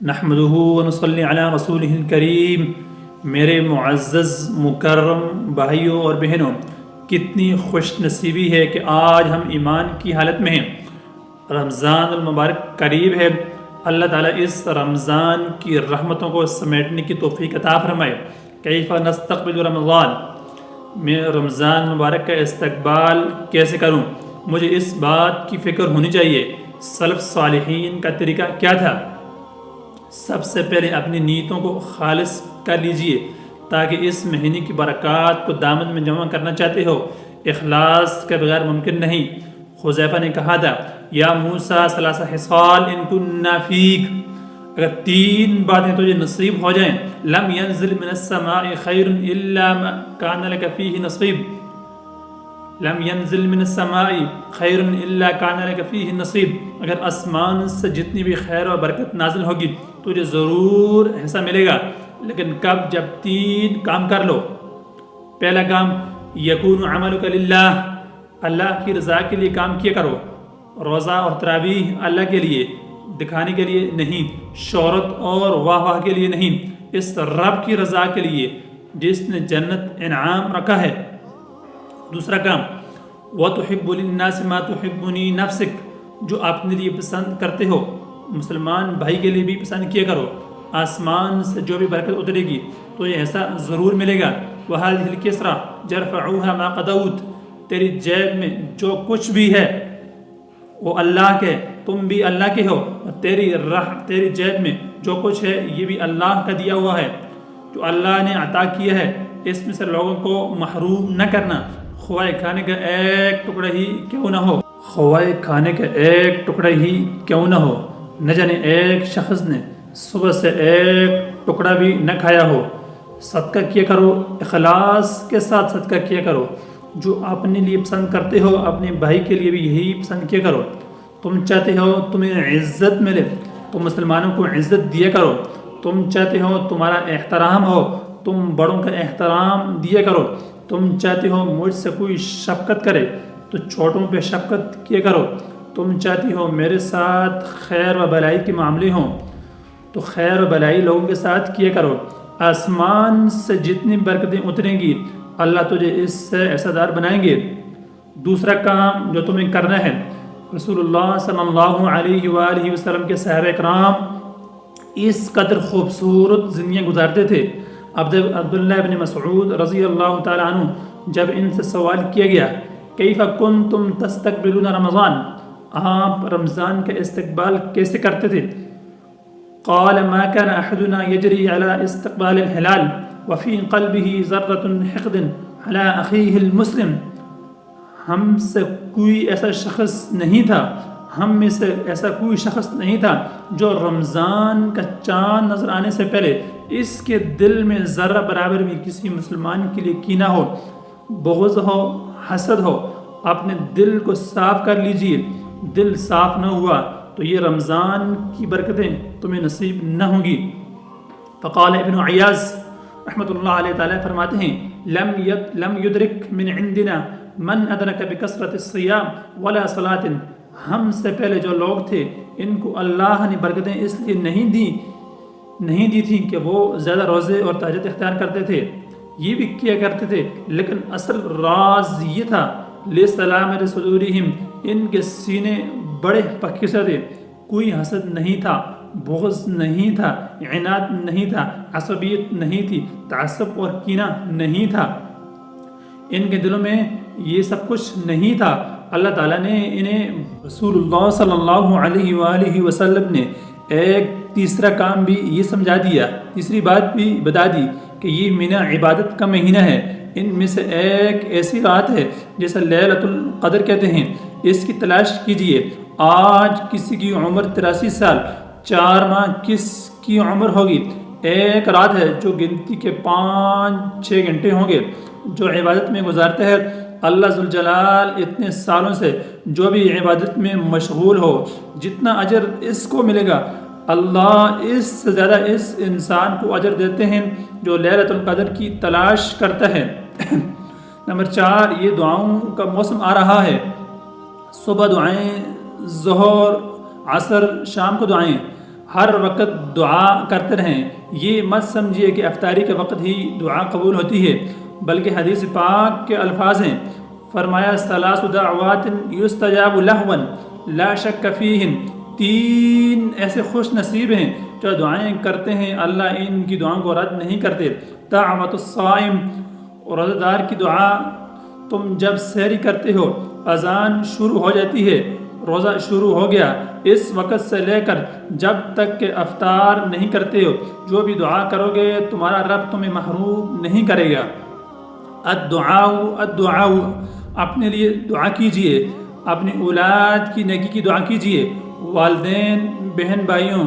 نحمدہ ونصلی علی رسولہ الکریم۔ میرے معزز مکرم بھائیوں اور بہنوں، کتنی خوش نصیبی ہے کہ آج ہم ایمان کی حالت میں ہیں۔ رمضان المبارک قریب ہے۔ اللہ تعالیٰ اس رمضان کی رحمتوں کو سمیٹنے کی توفیق عطا فرمائے۔ کیف نستقبل رمضان، میں رمضان مبارک کا استقبال کیسے کروں؟ مجھے اس بات کی فکر ہونی چاہیے سلف صالحین کا طریقہ کیا تھا۔ سب سے پہلے اپنی نیتوں کو خالص کر لیجئے تاکہ اس مہینے کی برکات کو دامن میں جمع کرنا چاہتے ہو، اخلاص کے بغیر ممکن نہیں۔ حذیفہ نے کہا تھا، یا موسیٰ ثلاث خصال ان کننا فیک، اگر تین باتیں تجھے نصیب ہو جائیں، لم ينزل من السماء خیر الا ما کان لک فیہ نصیب، لم ينزل من السماء خیر الا کان لک فیہ نصیب، اگر آسمان سے جتنی بھی خیر و برکت نازل ہوگی تجھے ضرور حصہ ملے گا، لیکن کب؟ جب تین کام کر لو۔ پہلا کام، یکون عملک للہ، اللہ کی رضا کے لیے کام کیا کرو۔ روزہ اور تراویح اللہ کے لیے، دکھانے کے لیے نہیں، شہرت اور واہ واہ کے لیے نہیں، اس رب کی رضا کے لیے جس نے جنت انعام رکھا ہے۔ دوسرا کام، وَتُحِبُّ لِلنَّاسِ مَا تُحِبُّنِي نَفْسِكَ، جو اپنے لیے پسند کرتے ہو مسلمان بھائی کے لیے بھی پسند کیا کرو۔ آسمان سے جو بھی برکت اترے گی تو یہ ایسا ضرور ملے گا۔ وَهَذِهِ الْكِسْرَةُ يَرْفَعُوهَا مَا قَدَوْتَ، تیری جیب میں جو کچھ بھی ہے وہ اللہ کے، تم بھی اللہ کے ہو، اور تیری جیب میں جو کچھ ہے یہ بھی اللہ کا دیا ہوا ہے، جو اللہ نے عطا کیا ہے، اس میں سے لوگوں کو محروم نہ کرنا۔ خوائے کھانے کا ایک ٹکڑا ہی کیوں نہ ہو، خوائے کھانے کا ایک ٹکڑا ہی کیوں نہ ہو، نہ جانے ایک شخص نے صبح سے ایک ٹکڑا بھی نہ کھایا ہو۔ صدقہ کیا کرو، اخلاص کے ساتھ صدقہ کیا کرو۔ جو اپنے لیے پسند کرتے ہو اپنے بھائی کے لیے بھی یہی پسند کیا کرو۔ تم چاہتے ہو تمہیں عزت ملے تو مسلمانوں کو عزت دیا کرو۔ تم چاہتے ہو تمہارا احترام ہو، تم بڑوں کا احترام دیا کرو۔ تم چاہتے ہو مجھ سے کوئی شفقت کرے تو چھوٹوں پہ شفقت کیا کرو۔ تم چاہتی ہو میرے ساتھ خیر و بلائی کے معاملے ہوں تو خیر و بلائی لوگوں کے ساتھ کیا کرو۔ آسمان سے جتنی برکتیں اتریں گی اللہ تجھے اس سے حصہ دار بنائیں گے۔ دوسرا کام جو تمہیں کرنا ہے، رسول اللہ صلی اللہ علیہ وآلہ وسلم کے صحابہ اکرام اس قدر خوبصورت زندگیاں گزارتے تھے۔ عبداللہ ابن مسعود رضی اللہ تعالیٰ عنہ جب ان سے سوال کیا گیا، کیف کنتم تستقبلون رمضان، آپ رمضان کا استقبال کیسے کرتے تھے؟ قال ما كان احدنا يجري على استقبال الهلال وفي قلبه ذرة حقد على اخيه المسلم، ہم سے کوئی ایسا شخص نہیں تھا، ہم میں سے ایسا کوئی شخص نہیں تھا جو رمضان کا چاند نظر آنے سے پہلے اس کے دل میں ذرہ برابر بھی کسی مسلمان کے لیے کینہ ہو، بغض ہو، حسد ہو۔ اپنے دل کو صاف کر لیجئے، دل صاف نہ ہوا تو یہ رمضان کی برکتیں تمہیں نصیب نہ ہوں گی۔ فقال ابن عیاض رحمۃ اللہ علیہ تعالیٰ فرماتے ہیں، لم یدرک من عندنا من ادرک بکثرت الصیام ولا صلاۃ، ہم سے پہلے جو لوگ تھے ان کو اللہ نے برکتیں اس لیے نہیں دی تھیں کہ وہ زیادہ روزے اور تہجد اختیار کرتے تھے، یہ بھی کیا کرتے تھے، لیکن اصل راز یہ تھا، لِسَلَامَةِ صُدُورِهِمْ، ان کے سینے بڑے پکے سے تھے، کوئی حسد نہیں تھا، بغض نہیں تھا، عناد نہیں تھا، عصبیت نہیں تھی، تعصب اور کینہ نہیں تھا، ان کے دلوں میں یہ سب کچھ نہیں تھا۔ اللہ تعالیٰ نے انہیں، رسول اللہ صلی اللہ علیہ وآلہ وسلم نے ایک تیسرا کام بھی یہ سمجھا دیا، تیسری بات بھی بتا دی کہ یہ مہینہ عبادت کا مہینہ ہے۔ ان میں سے ایک ایسی رات ہے جسے لیلۃ القدر کہتے ہیں، اس کی تلاش کیجئے۔ آج کسی کی عمر 83 سال، 4 ماہ کس کی عمر ہوگی؟ ایک رات ہے جو گنتی کے 5-6 گھنٹے ہوں گے، جو عبادت میں گزارتا ہے اللہ ذوالجلال اتنے سالوں سے جو بھی عبادت میں مشغول ہو، جتنا اجر اس کو ملے گا اللہ اس سے زیادہ اس انسان کو اجر دیتے ہیں جو لیلۃ القدر کی تلاش کرتا ہے۔ نمبر 4، یہ دعاؤں کا موسم آ رہا ہے۔ صبح دعائیں، ظہر، عصر، شام کو دعائیں۔ ہر وقت دعا کرتے رہیں۔ یہ مت سمجھیے کہ افطاری کے وقت ہی دعا قبول ہوتی ہے، بلکہ حدیث پاک کے الفاظ ہیں۔ فرمایا ثلاث دعوات یستجاب لہون لا شک فیہن، 3 ایسے خوش نصیب ہیں جو دعائیں کرتے ہیں اللہ ان کی دعاؤں کو رد نہیں کرتے۔ دعوت الصائم، روزہ دار کی دعا۔ تم جب سحری کرتے ہو، اذان شروع ہو جاتی ہے، روزہ شروع ہو گیا، اس وقت سے لے کر جب تک کہ افطار نہیں کرتے ہو، جو بھی دعا کرو گے تمہارا رب تمہیں محروم نہیں کرے گا۔ الدعاء الدعاء، اپنے لیے دعا کیجئے، اپنی اولاد کی نیکی کی دعا کیجئے، والدین، بہن بھائیوں،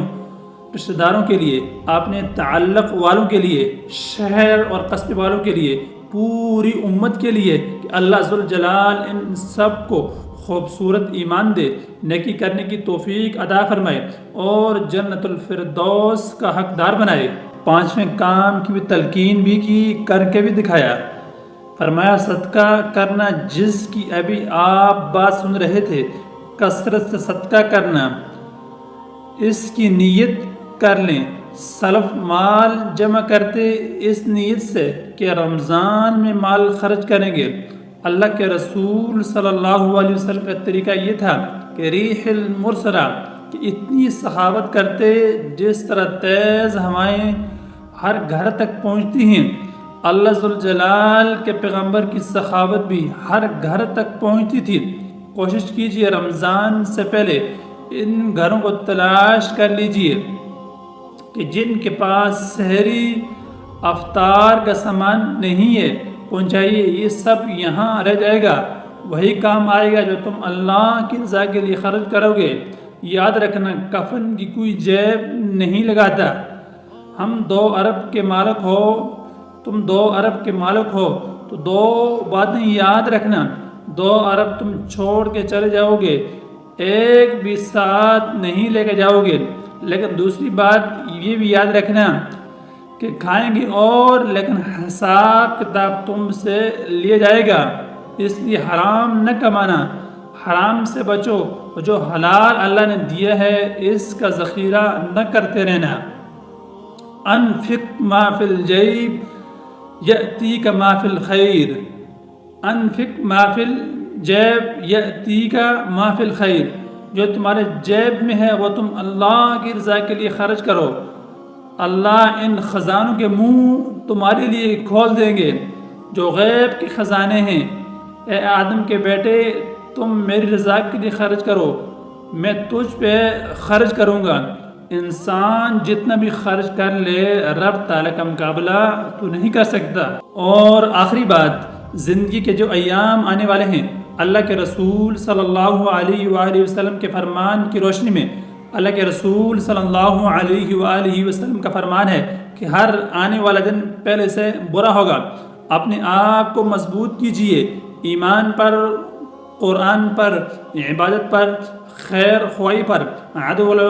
رشتہ داروں کے لیے، اپنے تعلق والوں کے لیے، شہر اور قصبے والوں کے لیے، پوری امت کے لیے کہ اللہ ذوالجلال ان سب کو خوبصورت ایمان دے، نیکی کرنے کی توفیق عطا فرمائے اور جنت الفردوس کا حقدار بنائے۔ 5ویں کام کی بھی تلقین بھی کی، کر کے بھی دکھایا۔ فرمایا صدقہ کرنا، جس کی ابھی آپ بات سن رہے تھے، کثرت سے صدقہ کرنا، اس کی نیت کر لیں۔ سلف مال جمع کرتے اس نیت سے کہ رمضان میں مال خرچ کریں گے۔ اللہ کے رسول صلی اللہ علیہ وسلم کا طریقہ یہ تھا کہ ریح المرسلہ، کہ اتنی سخاوت کرتے جس طرح تیز ہوائیں ہر گھر تک پہنچتی ہیں۔ اللہ ذوالجلال کے پیغمبر کی سخاوت بھی ہر گھر تک پہنچتی تھی۔ کوشش کیجئے رمضان سے پہلے ان گھروں کو تلاش کر لیجئے کہ جن کے پاس سحری افطار کا سامان نہیں ہے، پہنچائیے۔ یہ سب یہاں رہ جائے گا، وہی کام آئے گا جو تم اللہ کی رضا کے لیے خرچ کرو گے۔ یاد رکھنا، کفن کی کوئی جیب نہیں لگاتا۔ ہم 2 ارب کے مالک ہو، تم 2 ارب کے مالک ہو تو 2 باتیں یاد رکھنا۔ 2 ارب تم چھوڑ کے چلے جاؤ گے، ایک بھی ساتھ نہیں لے کے جاؤ گے، لیکن دوسری بات یہ بھی یاد رکھنا کہ کھائیں گے اور لیکن حساب کتاب تم سے لیا جائے گا۔ اس لیے حرام نہ کمانا، حرام سے بچو، جو حلال اللہ نے دیا ہے اس کا ذخیرہ نہ کرتے رہنا۔ انفق ما فی الجیب یأتیک ما فی الخیر، انفق ما فی الجیب یأتیک ما فی الخیر، جو تمہارے جیب میں ہے وہ تم اللہ کی رضا کے لیے خرچ کرو، اللہ ان خزانوں کے منہ تمہارے لیے کھول دیں گے جو غیب کے خزانے ہیں۔ اے آدم کے بیٹے، تم میری رضا کے لیے خرچ کرو، میں تجھ پہ خرچ کروں گا۔ انسان جتنا بھی خرچ کر لے، رب تعالیٰ کا مقابلہ تو نہیں کر سکتا۔ اور آخری بات، زندگی کے جو ایام آنے والے ہیں، اللہ کے رسول صلی اللہ علیہ وآلہ وسلم کے فرمان کی روشنی میں، اللہ کے رسول صلی اللہ علیہ وآلہ وسلم کا فرمان ہے کہ ہر آنے والا دن پہلے سے برا ہوگا۔ اپنے آپ کو مضبوط کیجئے ایمان پر، قرآن پر، عبادت پر، خیر خواہی پر،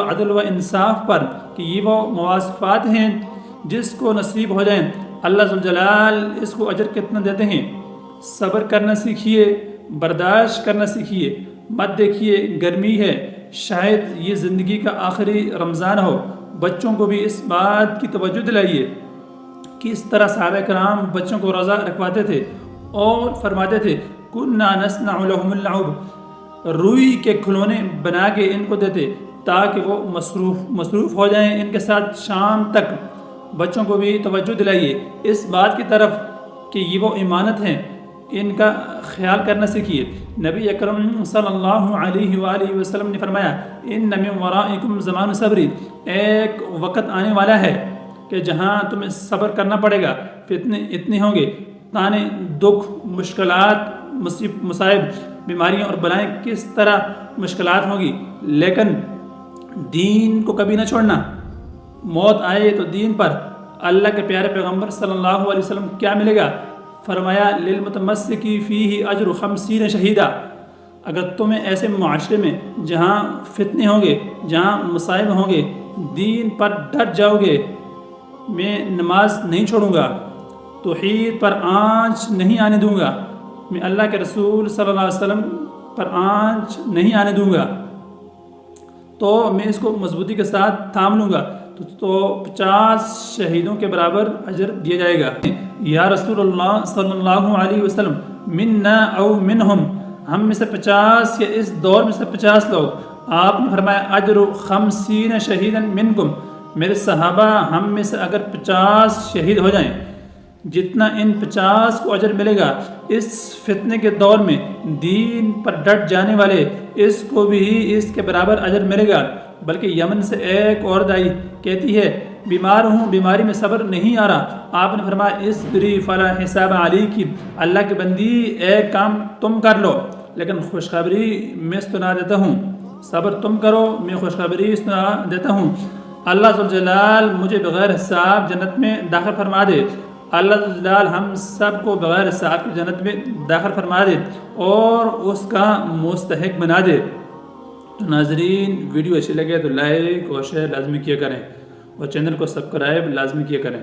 عدل و انصاف پر، کہ یہ وہ مواصفات ہیں جس کو نصیب ہو جائیں اللہ ذوالجلال اس کو اجر کتنا دیتے ہیں۔ صبر کرنا سیکھیے، برداشت کرنا سیکھیے، مت دیکھیے گرمی ہے، شاید یہ زندگی کا آخری رمضان ہو۔ بچوں کو بھی اس بات کی توجہ دلائیے کہ اس طرح صحابہ کرام بچوں کو روزہ رکھواتے تھے اور فرماتے تھے کُنَّا نَصْنَعُ لَهُمُ اللَّعُبَ، روئی کے کھلونے بنا کے ان کو دیتے تاکہ وہ مصروف ہو جائیں ان کے ساتھ شام تک۔ بچوں کو بھی توجہ دلائیے اس بات کی طرف کہ یہ وہ امانت ہیں، ان کا خیال کرنا سیکھیے۔ نبی اکرم صلی اللہ علیہ وآلہ وسلم نے فرمایا ان من ورائکم زمان صبری، ایک وقت آنے والا ہے کہ جہاں تمہیں صبر کرنا پڑے گا، فتنے اتنے ہوں گے، تانے، دکھ، مشکلات، مصائب، بیماریاں اور بلائیں کس طرح مشکلات ہوں گی، لیکن دین کو کبھی نہ چھوڑنا۔ موت آئے تو دین پر۔ اللہ کے پیارے پیغمبر صلی اللہ علیہ وسلم کیا ملے گا؟ فرمایا للمتمسکی فیہ اجر 50 شہیدہ، اگر تمہیں ایسے معاشرے میں جہاں فتنے ہوں گے، جہاں مصائب ہوں گے، دین پر ڈٹ جاؤ گے، میں نماز نہیں چھوڑوں گا، توحید پر آنچ نہیں آنے دوں گا، میں اللہ کے رسول صلی اللہ علیہ وسلم پر آنچ نہیں آنے دوں گا، تو میں اس کو مضبوطی کے ساتھ تھام لوں گا تو 50 شہیدوں کے برابر اجر دیا جائے گا۔ یا رسول اللہ صلی اللہ علیہ وسلم منا او منہم، ہم میں سے 50 یا اس دور میں سے 50 لوگ۔ آپ نے فرمایا اجر 50 شہیدا منکم، میرے صحابہ ہم میں سے اگر 50 شہید ہو جائیں، جتنا ان 50 کو اجر ملے گا، اس فتنے کے دور میں دین پر ڈٹ جانے والے اس کو بھی اس کے برابر اجر ملے گا۔ بلکہ یمن سے ایک عورت آئی، کہتی ہے بیمار ہوں، بیماری میں صبر نہیں آ رہا۔ آپ نے فرمایا اصبری فلا حساب علیک، اللہ کی بندی ایک کام تم کر لو لیکن خوشخبری میں سنا دیتا ہوں، صبر تم کرو میں خوشخبری سنا دیتا ہوں، اللہ ذوالجلال مجھے بغیر حساب جنت میں داخل فرما دے، اللہ ذوالجلال ہم سب کو بغیر حساب کی جنت میں داخل فرما دے اور اس کا مستحق بنا دے۔ تو ناظرین، ویڈیو اچھی لگے تو لائک اور شیئر لازمی کیا کریں اور چینل کو سبسکرائب لازمی کیا کریں۔